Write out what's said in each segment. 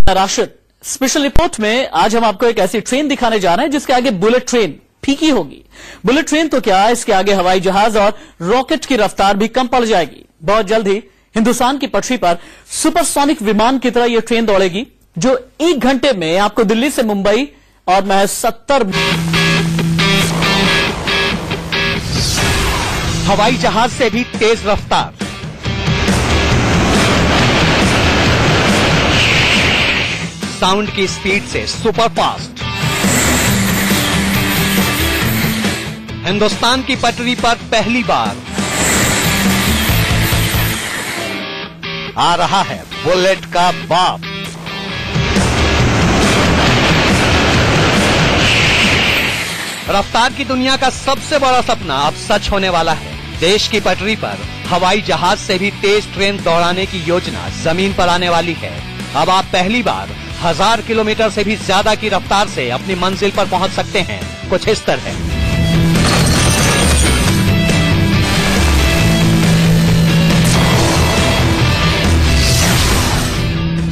Rashid. Special report में आज हम आपको एक ऐसी ट्रेन दिखाने जा रहे हैं जिसके आगे बुलेट ट्रेन फीकी होगी। बुलेट ट्रेन तो क्या, इसके आगे हवाई जहाज और रॉकेट की रफ्तार भी कम पड़ जाएगी। बहुत जल्द ही हिंदुस्तान की पटरी पर सुपरसोनिक विमान की तरह यह ट्रेन दौड़ेगी जो 1 घंटे में आपको दिल्ली से मुंबई और महज 70 हवाई जहाज से भी तेज रफ्तार, साउंड की स्पीड से सुपर फास्ट, हिंदुस्तान की पटरी पर पहली बार आ रहा है बुलेट का बाप। रफ्तार की दुनिया का सबसे बड़ा सपना अब सच होने वाला है। देश की पटरी पर हवाई जहाज से भी तेज ट्रेन दौड़ाने की योजना जमीन पर आने वाली है। अब आप पहली बार 1000 किलोमीटर से भी ज्यादा की रफ्तार से अपनी मंजिल पर पहुंच सकते हैं। कुछ इस तरह।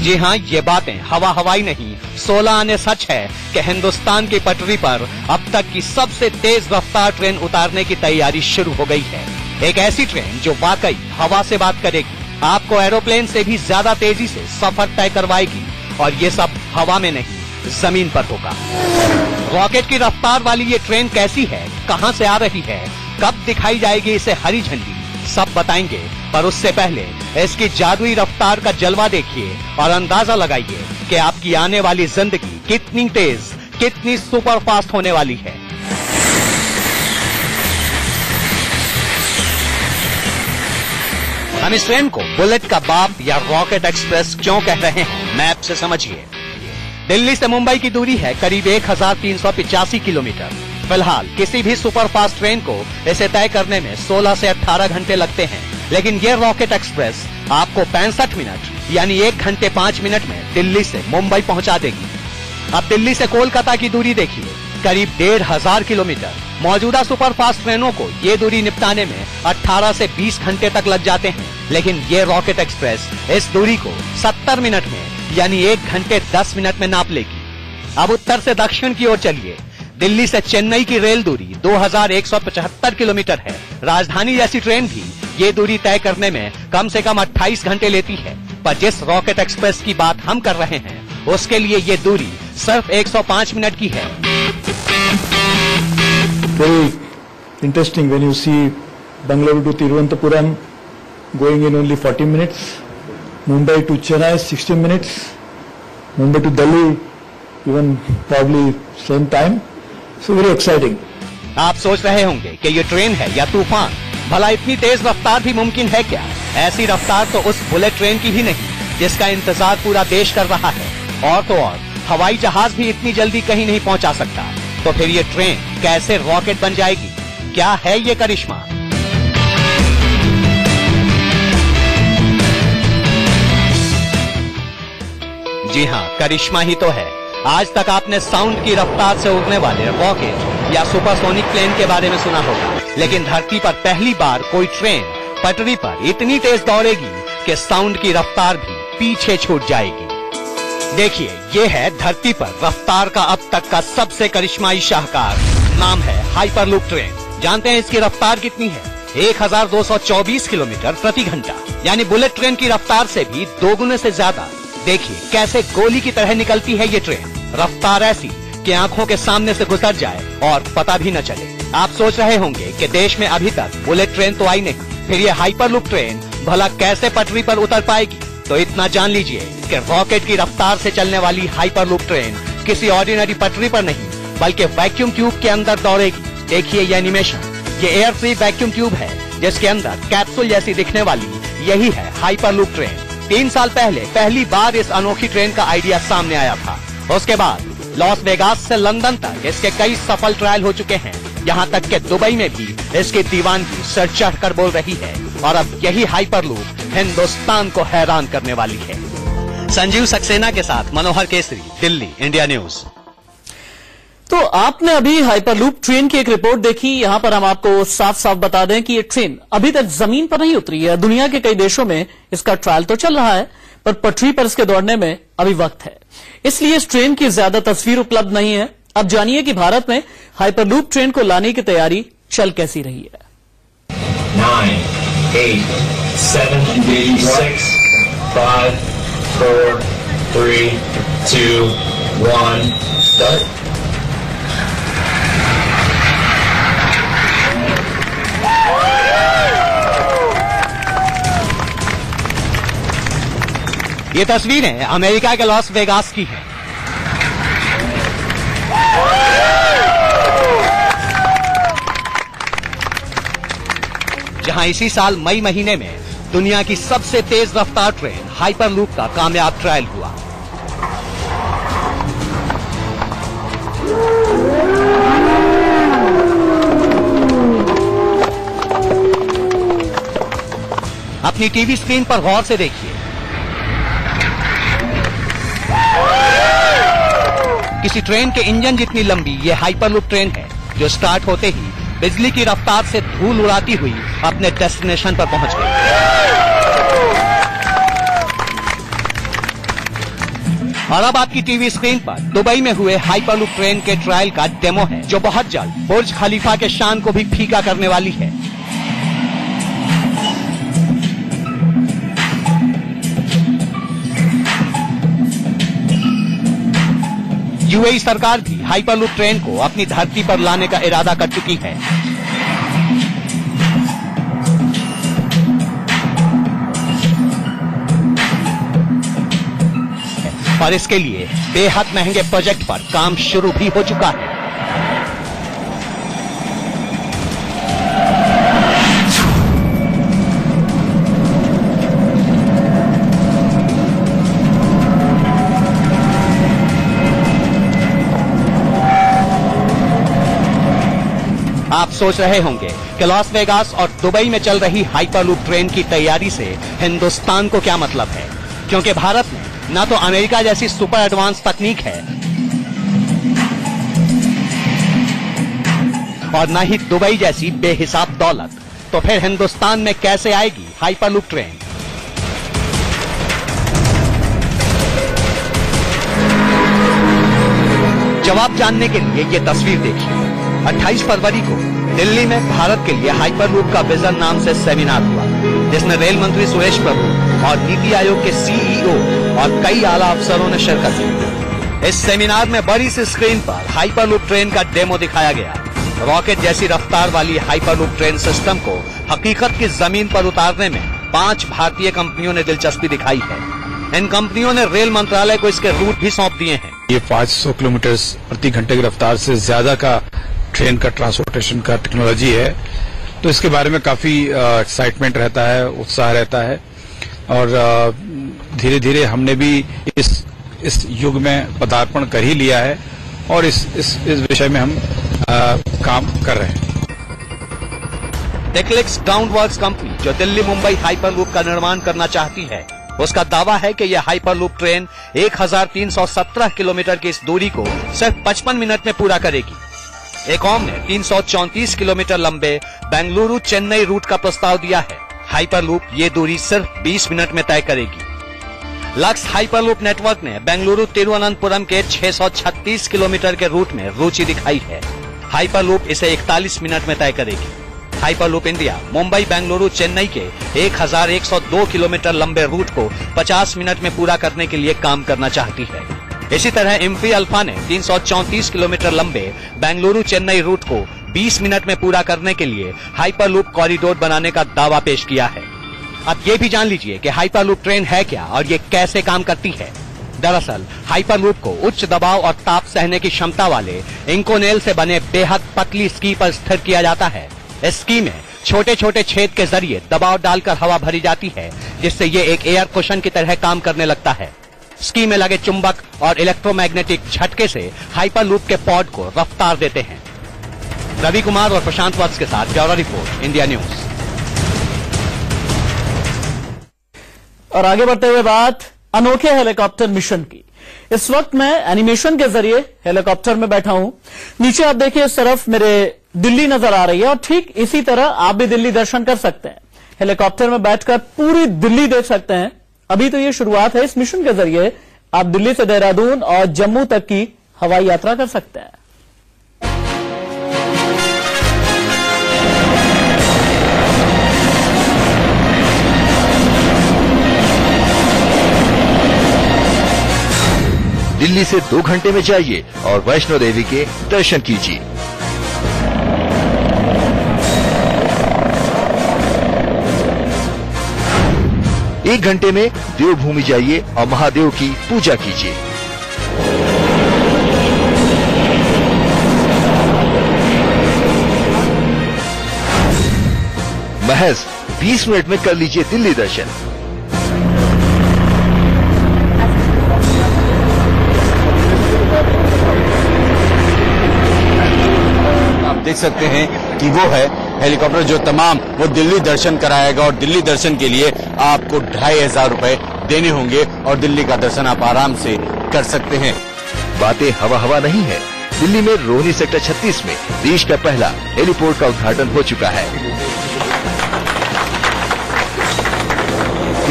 जी हाँ, ये बातें हवाई नहीं 16 आने सच है कि हिंदुस्तान की पटरी पर अब तक की सबसे तेज रफ्तार ट्रेन उतारने की तैयारी शुरू हो गई है। एक ऐसी ट्रेन जो वाकई हवा से बात करेगी, आपको एरोप्लेन से भी ज्यादा तेजी से सफर तय करवाएगी, और ये सब हवा में नहीं जमीन पर होगा। रॉकेट की रफ्तार वाली ये ट्रेन कैसी है, कहां से आ रही है, कब दिखाई जाएगी इसे हरी झंडी, सब बताएंगे। पर उससे पहले इसकी जादुई रफ्तार का जलवा देखिए और अंदाजा लगाइए कि आपकी आने वाली जिंदगी कितनी तेज, कितनी सुपर फास्ट होने वाली है। हम इस ट्रेन को बुलेट का बाप या रॉकेट एक्सप्रेस क्यों कह रहे हैं, मैप से समझिए। दिल्ली से मुंबई की दूरी है करीब 1385 किलोमीटर। फिलहाल किसी भी सुपर फास्ट ट्रेन को इसे तय करने में 16 से 18 घंटे लगते हैं, लेकिन ये रॉकेट एक्सप्रेस आपको 65 मिनट यानी 1 घंटे 5 मिनट में दिल्ली से मुंबई पहुंचा देगी। अब दिल्ली से कोलकाता की दूरी देखिए, करीब 1500 किलोमीटर। मौजूदा सुपर फास्ट ट्रेनों को ये दूरी निपटाने में 18 से 20 घंटे तक लग जाते हैं, लेकिन ये रॉकेट एक्सप्रेस इस दूरी को 70 मिनट में यानी 1 घंटे 10 मिनट में नाप लेगी। अब उत्तर से दक्षिण की ओर चलिए। दिल्ली से चेन्नई की रेल दूरी 2175 किलोमीटर है। राजधानी जैसी ट्रेन भी ये दूरी तय करने में कम से कम 28 घंटे लेती है, पर जिस रॉकेट एक्सप्रेस की बात हम कर रहे हैं उसके लिए ये दूरी सिर्फ 105 मिनट की है। Very interesting when you see Bangalore to Tiruvananthapuram going in only 40 minutes, Mumbai to Chennai 60 minutes, Mumbai to Delhi even probably same time. So very exciting. आप सोच रहे होंगे कि ये ट्रेन है या तूफान, भला इतनी तेज रफ्तार भी मुमकिन है क्या? ऐसी रफ्तार तो उस बुलेट ट्रेन की भी नहीं जिसका इंतजार पूरा देश कर रहा है। और तो और हवाई जहाज भी इतनी जल्दी कहीं नहीं पहुंचा सकता, तो फिर ये ट्रेन कैसे रॉकेट बन जाएगी? क्या है ये करिश्मा? जी हाँ, करिश्मा ही तो है। आज तक आपने साउंड की रफ्तार से उड़ने वाले रॉकेट या सुपरसोनिक प्लेन के बारे में सुना होगा, लेकिन धरती पर पहली बार कोई ट्रेन पटरी पर इतनी तेज दौड़ेगी कि साउंड की रफ्तार भी पीछे छूट जाएगी। देखिए, ये है धरती पर रफ्तार का अब तक का सबसे करिश्माई शाहकार। नाम है हाइपरलूप ट्रेन। जानते हैं इसकी रफ्तार कितनी है? 1224 किलोमीटर प्रति घंटा, यानी बुलेट ट्रेन की रफ्तार से भी 2 गुने से ज्यादा। देखिए कैसे गोली की तरह निकलती है ये ट्रेन। रफ्तार ऐसी कि आंखों के सामने से गुजर जाए और पता भी न चले। आप सोच रहे होंगे कि देश में अभी तक बुलेट ट्रेन तो आई नहीं, फिर ये हाइपरलूप ट्रेन भला कैसे पटरी पर उतर पाएगी? तो इतना जान लीजिए कि रॉकेट की रफ्तार से चलने वाली हाइपरलूप ट्रेन किसी ऑर्डिनरी पटरी पर नहीं बल्कि वैक्यूम ट्यूब के अंदर दौड़ेगी। देखिए ये एनिमेशन, ये एयर फ्री वैक्यूम ट्यूब है जिसके अंदर कैप्सूल जैसी दिखने वाली यही है हाइपरलूप ट्रेन। 3 साल पहले पहली बार इस अनोखी ट्रेन का आइडिया सामने आया था। उसके बाद लॉस वेगास से लंदन तक इसके कई सफल ट्रायल हो चुके हैं। यहाँ तक कि दुबई में भी इसकी दीवानगी सर चढ़कर बोल रही है, और अब यही हाइपरलूप हिंदुस्तान को हैरान करने वाली है। संजीव सक्सेना के साथ मनोहर केसरी, दिल्ली, इंडिया न्यूज। तो आपने अभी हाइपरलूप ट्रेन की एक रिपोर्ट देखी। यहां पर हम आपको साफ साफ बता दें कि ये ट्रेन अभी तक जमीन पर नहीं उतरी है। दुनिया के कई देशों में इसका ट्रायल तो चल रहा है, पर पटरी पर इसके दौड़ने में अभी वक्त है, इसलिए इस ट्रेन की ज्यादा तस्वीर उपलब्ध नहीं है। अब जानिए कि भारत में हाइपरलूप ट्रेन को लाने की तैयारी चल कैसी रही है। 9, 8, 7, 6, 5, 4, 3, 2, 1, start. ये तस्वीरें अमेरिका के लॉस वेगास की हैं। जहां इसी साल मई महीने में दुनिया की सबसे तेज रफ्तार ट्रेन हाइपरलूप का कामयाब ट्रायल हुआ। अपनी टीवी स्क्रीन पर गौर से देखिए, किसी ट्रेन के इंजन जितनी लंबी ये हाइपरलूप ट्रेन है, जो स्टार्ट होते ही बिजली की रफ्तार से धूल उड़ाती हुई अपने डेस्टिनेशन पर पहुंच गई। और अब आपकी टीवी स्क्रीन पर दुबई में हुए हाइपरलूप ट्रेन के ट्रायल का डेमो है, जो बहुत जल्द बुर्ज खलीफा के शान को भी फीका करने वाली है। यूएई सरकार भी हाइपरलूप ट्रेन को अपनी धरती पर लाने का इरादा कर चुकी है। और इसके लिए बेहद महंगे प्रोजेक्ट पर काम शुरू भी हो चुका है। आप सोच रहे होंगे कि लॉस वेगास और दुबई में चल रही हाइपरलूप ट्रेन की तैयारी से हिंदुस्तान को क्या मतलब है, क्योंकि भारत में ना तो अमेरिका जैसी सुपर एडवांस तकनीक है और ना ही दुबई जैसी बेहिसाब दौलत, तो फिर हिंदुस्तान में कैसे आएगी हाइपरलूप ट्रेन? जवाब जानने के लिए ये तस्वीर देखिए। 28 फरवरी को दिल्ली में भारत के लिए हाइपरलूप का विजन नाम से सेमिनार हुआ, जिसमें रेल मंत्री सुरेश प्रभु और नीति आयोग के सीईओ और कई आला अफसरों ने शिरकत की। इस सेमिनार में बड़ी सी स्क्रीन पर हाइपरलूप ट्रेन का डेमो दिखाया गया। रॉकेट जैसी रफ्तार वाली हाइपरलूप ट्रेन सिस्टम को हकीकत की जमीन पर उतारने में 5 भारतीय कंपनियों ने दिलचस्पी दिखाई है। इन कंपनियों ने रेल मंत्रालय को इसके रूट भी सौंप दिए हैं। ये 500 किलोमीटर प्रति घंटे की रफ्तार से ज्यादा का ट्रेन का ट्रांसपोर्टेशन का टेक्नोलॉजी है, तो इसके बारे में काफी एक्साइटमेंट रहता है, उत्साह रहता है। और धीरे धीरे हमने भी इस युग में पदार्पण कर ही लिया है और इस विषय में हम काम कर रहे हैं। टेक्लिक्स ग्राउंडवर्क्स कंपनी, जो दिल्ली मुंबई हाइपरलूप का निर्माण करना चाहती है, उसका दावा है कि यह हाइपरलूप ट्रेन 1317 किलोमीटर की इस दूरी को सिर्फ 55 मिनट में पूरा करेगी। एकॉम ने 334 किलोमीटर लंबे बेंगलुरु चेन्नई रूट का प्रस्ताव दिया है। हाइपरलूप ये दूरी सिर्फ 20 मिनट में तय करेगी। लक्स हाइपरलूप नेटवर्क ने बेंगलुरु तिरुवनंतपुरम के 636 किलोमीटर के रूट में रुचि दिखाई है। हाइपरलूप इसे 41 मिनट में तय करेगी। हाइपरलूप इंडिया मुंबई बेंगलुरु चेन्नई के 1102 किलोमीटर लंबे रूट को 50 मिनट में पूरा करने के लिए काम करना चाहती है। इसी तरह इंफी अल्फा ने 334 किलोमीटर लंबे बेंगलुरु चेन्नई रूट को 20 मिनट में पूरा करने के लिए हाइपरलूप कॉरिडोर बनाने का दावा पेश किया है। अब ये भी जान लीजिए कि हाइपरलूप ट्रेन है क्या और ये कैसे काम करती है। दरअसल हाइपरलूप को उच्च दबाव और ताप सहने की क्षमता वाले इंकोनेल से बने बेहद पतली स्की पर स्थिर किया जाता है। इस स्की में छोटे छोटे छेद के जरिए दबाव डालकर हवा भरी जाती है, जिससे ये एक एयर कुशन की तरह काम करने लगता है। स्की में लगे चुंबक और इलेक्ट्रोमैग्नेटिक झटके से हाइपरलूप के पॉड को रफ्तार देते हैं। रवि कुमार और प्रशांत वत्स के साथ ब्यूरो रिपोर्ट, इंडिया न्यूज। और आगे बढ़ते हुए बात अनोखे हेलीकॉप्टर मिशन की। इस वक्त मैं एनिमेशन के जरिए हेलीकॉप्टर में बैठा हूं। नीचे आप देखिए, इस तरफ मेरे दिल्ली नजर आ रही है और ठीक इसी तरह आप भी दिल्ली दर्शन कर सकते हैं। हेलीकॉप्टर में बैठकर पूरी दिल्ली देख सकते हैं। अभी तो ये शुरुआत है। इस मिशन के जरिए आप दिल्ली से देहरादून और जम्मू तक की हवाई यात्रा कर सकते हैं। दिल्ली से 2 घंटे में जाइए और वैष्णो देवी के दर्शन कीजिए। एक घंटे में देवभूमि जाइए और महादेव की पूजा कीजिए। महज 20 मिनट में कर लीजिए दिल्ली दर्शन। आप देख सकते हैं कि वो है हेलीकॉप्टर जो तमाम वो दिल्ली दर्शन कराएगा और दिल्ली दर्शन के लिए आपको 2500 रुपए देने होंगे और दिल्ली का दर्शन आप आराम से कर सकते हैं। बातें हवा नहीं है। दिल्ली में रोहिणी सेक्टर 36 में देश का पहला हेलीपोर्ट का उद्घाटन हो चुका है।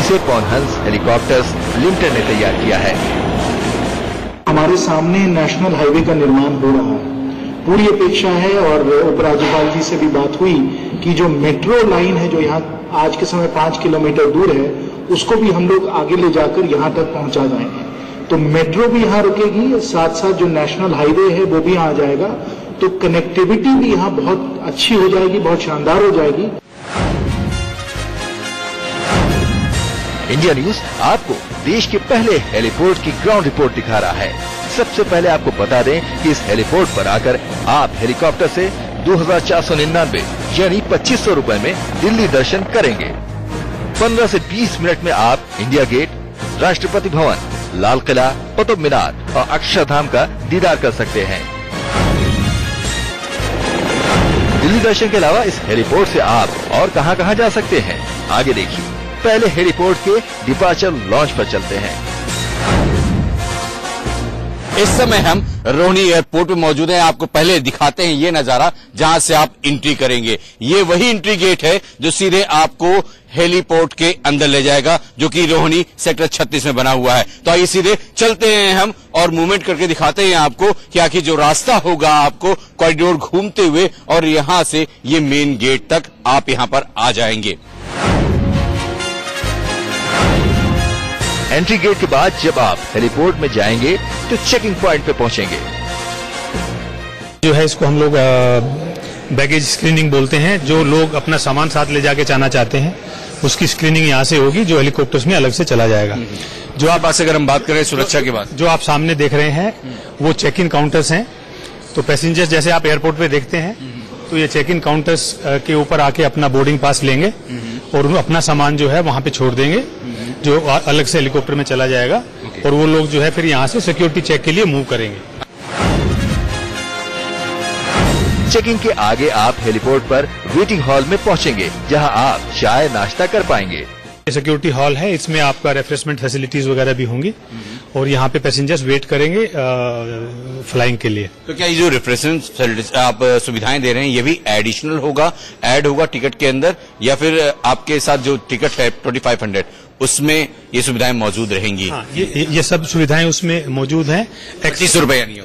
इसे पॉनहंस हेलीकॉप्टर्स लिमिटेड ने तैयार किया है। हमारे सामने नेशनल हाईवे का निर्माण हो रहा है। पूरी अपेक्षा है और उपराज्यपाल जी से भी बात हुई कि जो मेट्रो लाइन है जो यहाँ आज के समय 5 किलोमीटर दूर है उसको भी हम लोग आगे ले जाकर यहाँ तक पहुंचा जाएंगे। तो मेट्रो भी यहाँ रुकेगी, साथ साथ जो नेशनल हाईवे है वो भी यहाँ आ जाएगा। तो कनेक्टिविटी भी यहाँ बहुत अच्छी हो जाएगी, बहुत शानदार हो जाएगी। इंडिया न्यूज आपको देश के पहले हेलीपोर्ट की ग्राउंड रिपोर्ट दिखा रहा है। सबसे पहले आपको बता दें कि इस हेलीपोर्ट पर आकर आप हेलीकॉप्टर से 2499 यानी 2500 रुपए में दिल्ली दर्शन करेंगे। 15 से 20 मिनट में आप इंडिया गेट, राष्ट्रपति भवन, लाल किला, कुतुब मीनार और अक्षरधाम का दीदार कर सकते हैं। दिल्ली दर्शन के अलावा इस हेलीपोर्ट से आप और कहां जा सकते हैं, आगे देखिए। पहले हेलीपोर्ट के डिपार्चर लॉन्च पर चलते हैं। इस समय हम रोहिणी एयरपोर्ट पे मौजूद हैं। आपको पहले दिखाते हैं ये नजारा जहां से आप एंट्री करेंगे। ये वही एंट्री गेट है जो सीधे आपको हेलीपोर्ट के अंदर ले जाएगा, जो कि रोहिणी सेक्टर 36 में बना हुआ है। तो आइए सीधे चलते हैं हम और मूवमेंट करके दिखाते हैं आपको कि आखिर जो रास्ता होगा आपको कॉरिडोर घूमते हुए और यहां से ये मेन गेट तक आप यहां पर आ जाएंगे। एंट्री गेट के बाद जब आप हेलीपोर्ट में जाएंगे तो चेकिंग पॉइंट पे पहुंचेंगे। जो है इसको हम लोग बैगेज स्क्रीनिंग बोलते हैं। जो लोग अपना सामान साथ ले जाके जाना चाहते हैं उसकी स्क्रीनिंग यहाँ से होगी, जो हेलीकॉप्टर्स में अलग से चला जाएगा। जो आप आज अगर हम बात करें सुरक्षा की बात, जो आप सामने देख रहे हैं वो चेक इन काउंटर्स हैं। तो पैसेंजर्स जैसे आप एयरपोर्ट पे देखते हैं तो ये चेक इन काउंटर्स के ऊपर आके अपना बोर्डिंग पास लेंगे और अपना सामान जो है वहां पे छोड़ देंगे, जो अलग से हेलीकॉप्टर में चला जाएगा। और वो लोग जो है फिर यहाँ से सिक्योरिटी चेक के लिए मूव करेंगे। चेकिंग के आगे आप हेलीपोर्ट पर वेटिंग हॉल में पहुंचेंगे, जहां आप चाय नाश्ता कर पाएंगे। सिक्योरिटी हॉल है, इसमें आपका रेफ्रेशमेंट फैसिलिटीज वगैरह भी होंगी और यहाँ पे पैसेंजर्स वेट करेंगे फ्लाइंग के लिए। तो क्या ये जो रिफ्रेशमेंट आप सुविधाएं दे रहे हैं ये भी एडिशनल होगा, ऐड होगा टिकट के अंदर, या फिर आपके साथ जो टिकट है 2500 उसमें ये सुविधाएं मौजूद रहेंगी? हाँ, ये सब सुविधाएं उसमें मौजूद हैं। 2500 रुपए यानी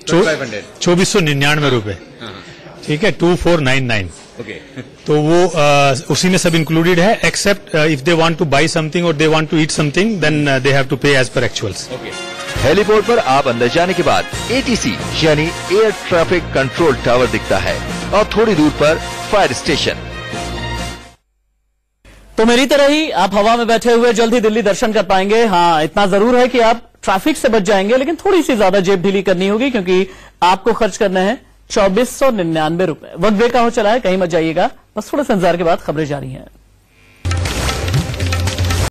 2499 रुपए, ठीक है, 2499। ओके। तो वो उसी में सब इंक्लूडेड है, except if they want to buy something और they want to eat something then they have to pay as per actuals. Heliport पर आप अंदर जाने के बाद ATC यानी एयर ट्रैफिक कंट्रोल टावर दिखता है और थोड़ी दूर पर फायर स्टेशन। तो मेरी तरह ही आप हवा में बैठे हुए जल्द ही दिल्ली दर्शन कर पाएंगे। हाँ, इतना जरूर है कि आप ट्रैफिक से बच जाएंगे, लेकिन थोड़ी सी ज्यादा जेब ढीली करनी होगी क्योंकि आपको खर्च करने हैं 2499 रुपए। वक्त बेका हो चला है, कहीं मत जाइएगा, बस थोड़े से इंतजार के बाद खबरें जारी हैं।